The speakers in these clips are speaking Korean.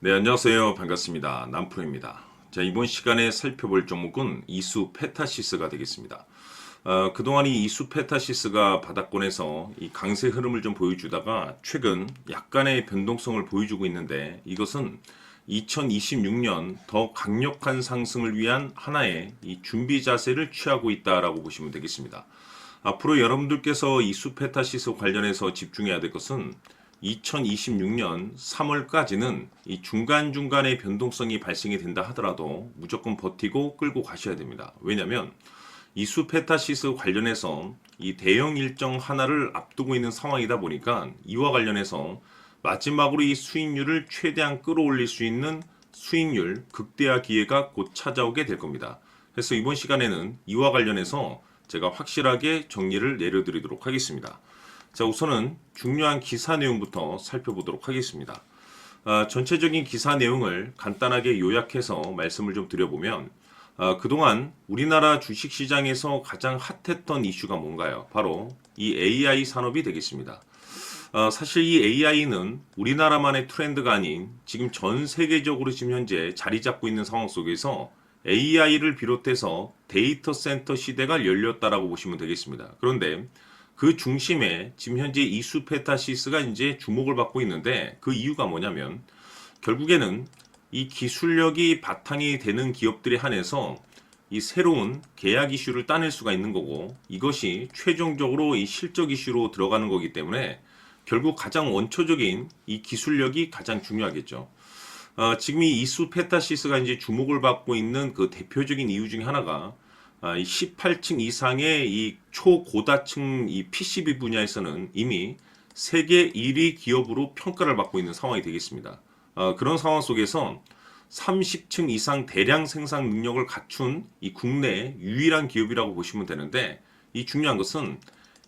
네, 안녕하세요. 반갑습니다. 남프로입니다. 자, 이번 시간에 살펴볼 종목은 이수 페타시스가 되겠습니다. 그동안 이 이수 페타시스가 바닥권에서 이 강세 흐름을 좀 보여주다가 최근 약간의 변동성을 보여주고 있는데 이것은 2026년 더 강력한 상승을 위한 하나의 이 준비 자세를 취하고 있다라고 보시면 되겠습니다. 앞으로 여러분들께서 이수 페타시스 관련해서 집중해야 될 것은 2026년 3월까지는 이 중간중간에 변동성이 발생이 된다 하더라도 무조건 버티고 끌고 가셔야 됩니다. 왜냐하면 이수 페타시스 관련해서 이 대형 일정 하나를 앞두고 있는 상황이다 보니까 이와 관련해서 마지막으로 이 수익률을 최대한 끌어올릴 수 있는 수익률 극대화 기회가 곧 찾아오게 될 겁니다. 그래서 이번 시간에는 이와 관련해서 제가 확실하게 정리를 내려드리도록 하겠습니다. 자, 우선은 중요한 기사 내용부터 살펴보도록 하겠습니다. 전체적인 기사 내용을 간단하게 요약해서 말씀을 좀 드려보면 그동안 우리나라 주식시장에서 가장 핫했던 이슈가 뭔가요? 바로 이 AI 산업이 되겠습니다. 사실 이 AI는 우리나라만의 트렌드가 아닌 지금 전 세계적으로 지금 현재 자리 잡고 있는 상황 속에서 AI를 비롯해서 데이터 센터 시대가 열렸다라고 보시면 되겠습니다. 그런데 그 중심에 지금 현재 이수 페타시스가 이제 주목을 받고 있는데 그 이유가 뭐냐면 결국에는 이 기술력이 바탕이 되는 기업들에 한해서 이 새로운 계약 이슈를 따낼 수가 있는 거고 이것이 최종적으로 이 실적 이슈로 들어가는 거기 때문에 결국 가장 원초적인 이 기술력이 가장 중요하겠죠. 지금 이 이수 페타시스가 이제 주목을 받고 있는 그 대표적인 이유 중에 하나가 이 18층 이상의 이 초고다층 이 PCB 분야에서는 이미 세계 1위 기업으로 평가를 받고 있는 상황이 되겠습니다. 그런 상황 속에서 30층 이상 대량 생산 능력을 갖춘 이 국내 유일한 기업이라고 보시면 되는데 이 중요한 것은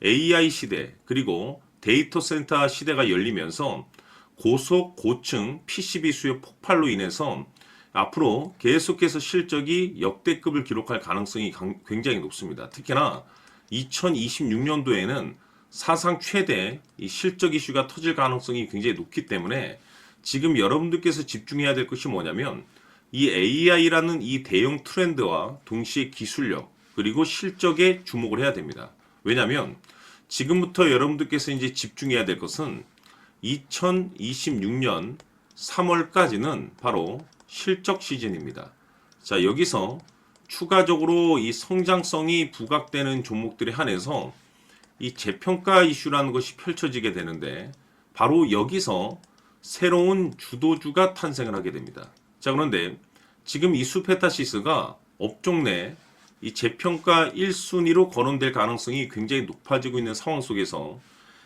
AI 시대 그리고 데이터 센터 시대가 열리면서 고속 고층 PCB 수요 폭발로 인해서 앞으로 계속해서 실적이 역대급을 기록할 가능성이 굉장히 높습니다. 특히나 2026년도에는 사상 최대 이 실적 이슈가 터질 가능성이 굉장히 높기 때문에 지금 여러분들께서 집중해야 될 것이 뭐냐면 이 AI라는 이 대형 트렌드와 동시에 기술력 그리고 실적에 주목을 해야 됩니다. 왜냐하면 지금부터 여러분들께서 이제 집중해야 될 것은 2026년 3월까지는 바로 실적 시즌입니다. 자, 여기서 추가적으로 이 성장성이 부각되는 종목들에 한해서 이 재평가 이슈라는 것이 펼쳐지게 되는데 바로 여기서 새로운 주도주가 탄생을 하게 됩니다. 자, 그런데 지금 이수 페타시스가 업종 내 이 재평가 1순위로 거론될 가능성이 굉장히 높아지고 있는 상황 속에서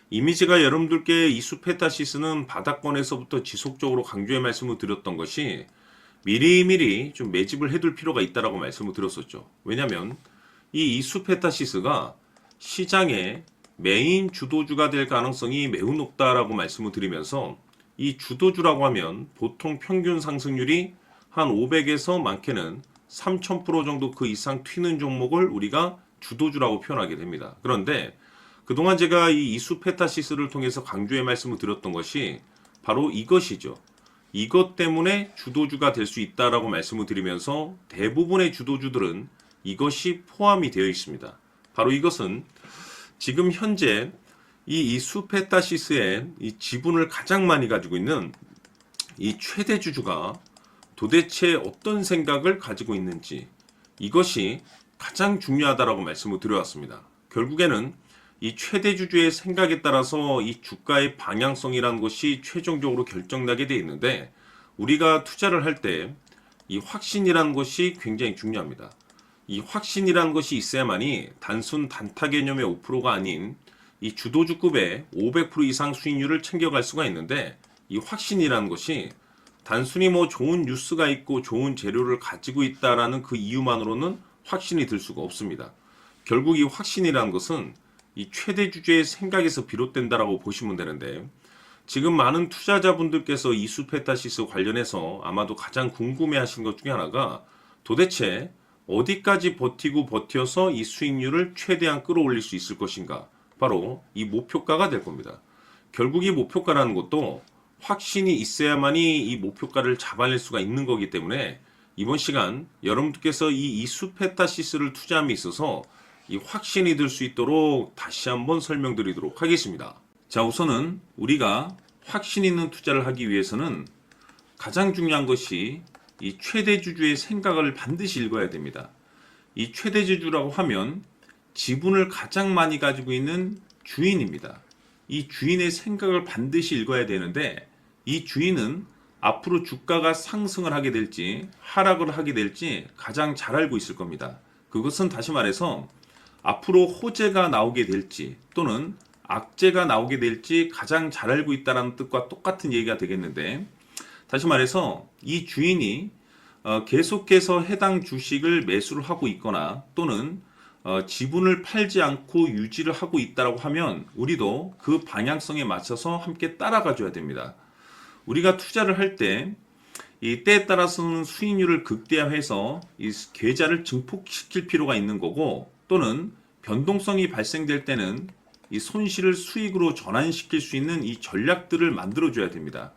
이미 제가 여러분들께 이수 페타시스는 바닥권에서부터 지속적으로 강조의 말씀을 드렸던 것이 미리미리 좀 매집을 해둘 필요가 있다라고 말씀을 드렸었죠. 왜냐하면 이 이수 페타시스가 시장의 메인 주도주가 될 가능성이 매우 높다라고 말씀을 드리면서 이 주도주라고 하면 보통 평균 상승률이 한 500에서 많게는 3000% 정도 그 이상 튀는 종목을 우리가 주도주라고 표현하게 됩니다. 그런데 그동안 제가 이 이수 페타시스를 통해서 강조의 말씀을 드렸던 것이 바로 이것이죠. 이것 때문에 주도주가 될 수 있다라고 말씀을 드리면서 대부분의 주도주들은 이것이 포함이 되어 있습니다. 바로 이것은 지금 현재 이 이수 페타시스의 이 지분을 가장 많이 가지고 있는 이 최대 주주가 도대체 어떤 생각을 가지고 있는지 이것이 가장 중요하다라고 말씀을 드려왔습니다. 결국에는 이 최대 주주의 생각에 따라서 이 주가의 방향성이라는 것이 최종적으로 결정나게 되어 있는데 우리가 투자를 할 때 이 확신이라는 것이 굉장히 중요합니다. 이 확신이라는 것이 있어야만이 단순 단타 개념의 5%가 아닌 이 주도주급의 500% 이상 수익률을 챙겨갈 수가 있는데 이 확신이라는 것이 단순히 뭐 좋은 뉴스가 있고 좋은 재료를 가지고 있다라는 그 이유만으로는 확신이 들 수가 없습니다. 결국 이 확신이라는 것은 이 최대 주주의 생각에서 비롯된다라고 보시면 되는데 지금 많은 투자자분들께서 이수 페타시스 관련해서 아마도 가장 궁금해하신 것 중에 하나가 도대체 어디까지 버티고 버텨서 이 수익률을 최대한 끌어올릴 수 있을 것인가? 바로 이 목표가가 될 겁니다. 결국 이 목표가라는 것도 확신이 있어야만이 이 목표가를 잡아낼 수가 있는 거기 때문에 이번 시간 여러분들께서 이 이수페타시스를 투자함에 있어서 이 확신이 들 수 있도록 다시 한번 설명드리도록 하겠습니다. 자, 우선은 우리가 확신 있는 투자를 하기 위해서는 가장 중요한 것이 이 최대주주의 생각을 반드시 읽어야 됩니다. 이 최대주주라고 하면 지분을 가장 많이 가지고 있는 주인입니다. 이 주인의 생각을 반드시 읽어야 되는데 이 주인은 앞으로 주가가 상승을 하게 될지 하락을 하게 될지 가장 잘 알고 있을 겁니다. 그것은 다시 말해서 앞으로 호재가 나오게 될지 또는 악재가 나오게 될지 가장 잘 알고 있다는 뜻과 똑같은 얘기가 되겠는데, 다시 말해서 이 주인이 계속해서 해당 주식을 매수를 하고 있거나 또는 지분을 팔지 않고 유지를 하고 있다고 하면 우리도 그 방향성에 맞춰서 함께 따라가 줘야 됩니다. 우리가 투자를 할 때 이 때에 따라서는 수익률을 극대화해서 이 계좌를 증폭시킬 필요가 있는 거고, 또는 변동성이 발생될 때는 이 손실을 수익으로 전환시킬 수 있는 이 전략들을 만들어 줘야 됩니다.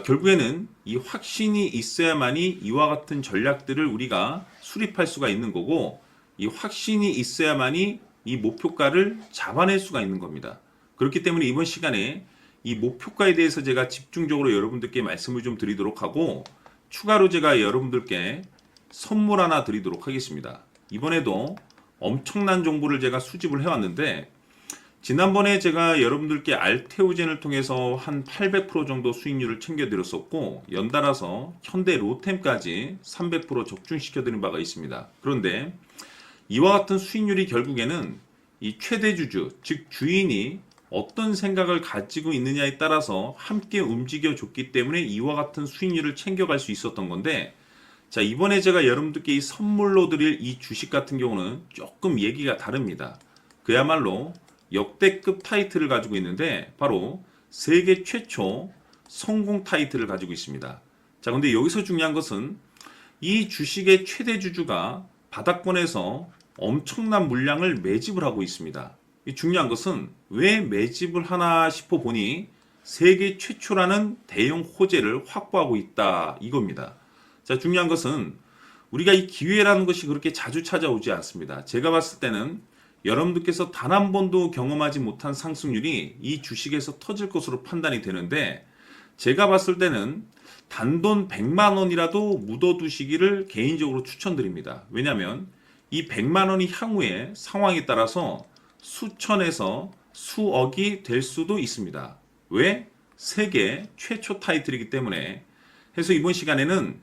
결국에는 이 확신이 있어야만이 이와 같은 전략들을 우리가 수립할 수가 있는 거고, 이 확신이 있어야만이 이 목표가를 잡아낼 수가 있는 겁니다. 그렇기 때문에 이번 시간에 이 목표가에 대해서 제가 집중적으로 여러분들께 말씀을 좀 드리도록 하고, 추가로 제가 여러분들께 선물 하나 드리도록 하겠습니다. 이번에도 엄청난 정보를 제가 수집을 해왔는데, 지난번에 제가 여러분들께 알테오젠을 통해서 한 800% 정도 수익률을 챙겨드렸었고, 연달아서 현대 로템까지 300% 적중시켜드린 바가 있습니다. 그런데 이와 같은 수익률이 결국에는 이 최대주주, 즉 주인이 어떤 생각을 가지고 있느냐에 따라서 함께 움직여줬기 때문에 이와 같은 수익률을 챙겨갈 수 있었던 건데, 자, 이번에 제가 여러분들께 이 선물로 드릴 이 주식 같은 경우는 조금 얘기가 다릅니다. 그야말로 역대급 타이틀을 가지고 있는데 바로 세계 최초 성공 타이틀을 가지고 있습니다. 자, 근데 여기서 중요한 것은 이 주식의 최대주주가 바닥권에서 엄청난 물량을 매집을 하고 있습니다. 이 중요한 것은 왜 매집을 하나 싶어 보니 세계 최초라는 대형 호재를 확보하고 있다, 이겁니다. 자, 중요한 것은 우리가 이 기회라는 것이 그렇게 자주 찾아오지 않습니다. 제가 봤을 때는 여러분들께서 단 한 번도 경험하지 못한 상승률이 이 주식에서 터질 것으로 판단이 되는데, 제가 봤을 때는 단돈 100만 원이라도 묻어두시기를 개인적으로 추천드립니다. 왜냐하면 이 100만 원이 향후에 상황에 따라서 수천에서 수억이 될 수도 있습니다. 왜? 세계 최초 타이틀이기 때문에. 해서 이번 시간에는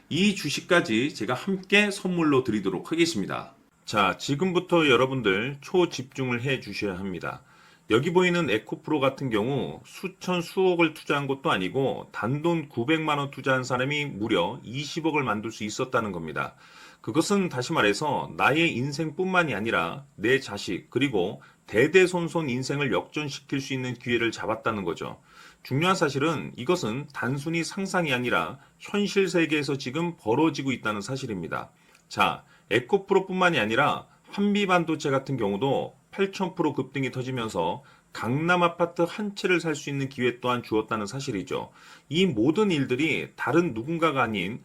이 주식까지 제가 함께 선물로 드리도록 하겠습니다. 자, 지금부터 여러분들 초집중을 해 주셔야 합니다. 여기 보이는 에코프로 같은 경우 수천 수억을 투자한 것도 아니고 단돈 900만 원 투자한 사람이 무려 20억을 만들 수 있었다는 겁니다. 그것은 다시 말해서 나의 인생뿐만이 아니라 내 자식 그리고 대대손손 인생을 역전시킬 수 있는 기회를 잡았다는 거죠. 중요한 사실은 이것은 단순히 상상이 아니라 현실 세계에서 지금 벌어지고 있다는 사실입니다. 자, 에코프로뿐만이 아니라 한미반도체 같은 경우도 8,000% 급등이 터지면서 강남 아파트 한 채를 살 수 있는 기회 또한 주었다는 사실이죠. 이 모든 일들이 다른 누군가가 아닌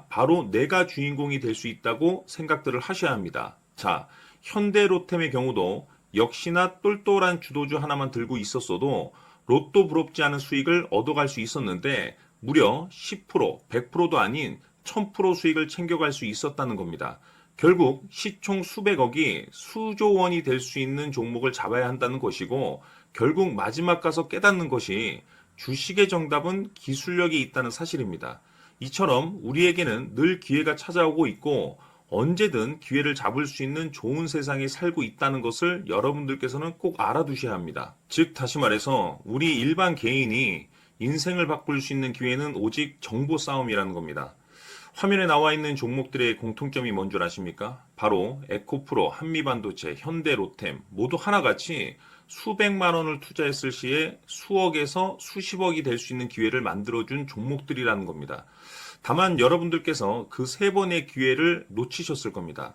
바로 내가 주인공이 될 수 있다고 생각들을 하셔야 합니다. 자, 현대로템의 경우도 역시나 똘똘한 주도주 하나만 들고 있었어도 로또 부럽지 않은 수익을 얻어갈 수 있었는데 무려 10%, 100%도 아닌 1000% 수익을 챙겨갈 수 있었다는 겁니다. 결국 시총 수백억이 수조 원이 될 수 있는 종목을 잡아야 한다는 것이고, 결국 마지막 가서 깨닫는 것이 주식의 정답은 기술력이 있다는 사실입니다. 이처럼 우리에게는 늘 기회가 찾아오고 있고 언제든 기회를 잡을 수 있는 좋은 세상에 살고 있다는 것을 여러분들께서는 꼭 알아두셔야 합니다. 즉 다시 말해서 우리 일반 개인이 인생을 바꿀 수 있는 기회는 오직 정보 싸움이라는 겁니다. 화면에 나와 있는 종목들의 공통점이 뭔 줄 아십니까? 바로 에코프로, 한미반도체, 현대로템 모두 하나같이 수백만 원을 투자했을 시에 수억에서 수십억이 될 수 있는 기회를 만들어준 종목들이라는 겁니다. 다만 여러분들께서 그 세 번의 기회를 놓치셨을 겁니다.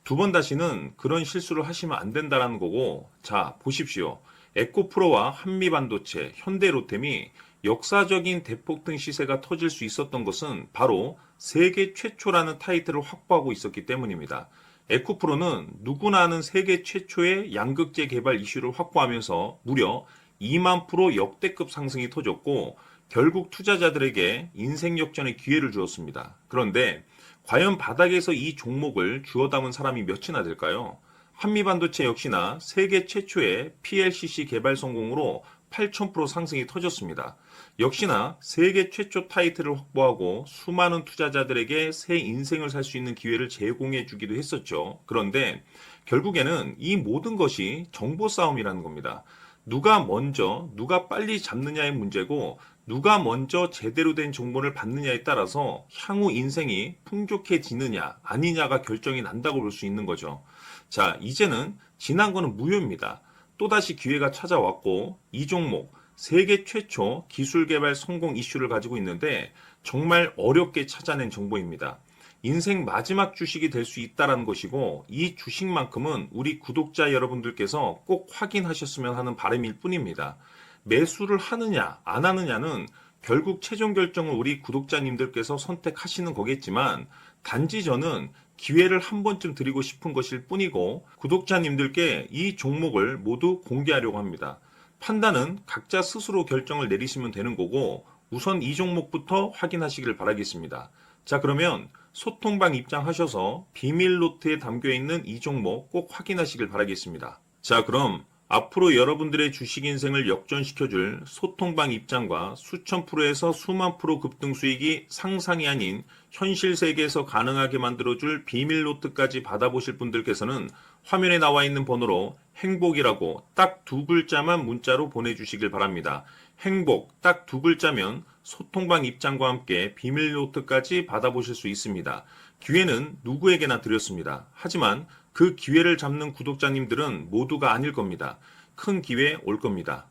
두 번 다시는 그런 실수를 하시면 안 된다는 거고, 자, 보십시오. 에코프로와 한미반도체, 현대로템이 역사적인 대폭등 시세가 터질 수 있었던 것은 바로 세계 최초라는 타이틀을 확보하고 있었기 때문입니다. 에코프로는 누구나 아는 세계 최초의 양극재 개발 이슈를 확보하면서 무려 2만 프로 역대급 상승이 터졌고 결국 투자자들에게 인생 역전의 기회를 주었습니다. 그런데 과연 바닥에서 이 종목을 주워 담은 사람이 몇이나 될까요? 한미반도체 역시나 세계 최초의 PLCC 개발 성공으로 8,000% 상승이 터졌습니다. 역시나 세계 최초 타이틀을 확보하고 수많은 투자자들에게 새 인생을 살 수 있는 기회를 제공해 주기도 했었죠. 그런데 결국에는 이 모든 것이 정보 싸움이라는 겁니다. 누가 먼저, 누가 빨리 잡느냐의 문제고, 누가 먼저 제대로 된 정보를 받느냐에 따라서 향후 인생이 풍족해지느냐, 아니냐가 결정이 난다고 볼 수 있는 거죠. 자, 이제는 지난 거는 무효입니다. 또다시 기회가 찾아왔고, 이 종목, 세계 최초 기술 개발 성공 이슈를 가지고 있는데, 정말 어렵게 찾아낸 정보입니다. 인생 마지막 주식이 될 수 있다는 것이고, 이 주식만큼은 우리 구독자 여러분들께서 꼭 확인하셨으면 하는 바람일 뿐입니다. 매수를 하느냐, 안 하느냐는 결국 최종 결정을 우리 구독자님들께서 선택하시는 거겠지만, 단지 저는 기회를 한 번쯤 드리고 싶은 것일 뿐이고, 구독자님들께 이 종목을 모두 공개하려고 합니다. 판단은 각자 스스로 결정을 내리시면 되는 거고, 우선 이 종목부터 확인하시길 바라겠습니다. 자, 그러면 소통방 입장하셔서 비밀 노트에 담겨 있는 이 종목 꼭 확인하시길 바라겠습니다. 자, 그럼 앞으로 여러분들의 주식 인생을 역전시켜줄 소통방 입장과 수천 프로에서 수만 프로 급등 수익이 상상이 아닌 현실 세계에서 가능하게 만들어줄 비밀 노트까지 받아보실 분들께서는 화면에 나와 있는 번호로 행복이라고 딱 두 글자만 문자로 보내주시길 바랍니다. 행복 딱 두 글자면 소통방 입장과 함께 비밀 노트까지 받아보실 수 있습니다. 기회는 누구에게나 드렸습니다. 하지만 그 기회를 잡는 구독자님들은 모두가 아닐 겁니다. 큰 기회 올 겁니다.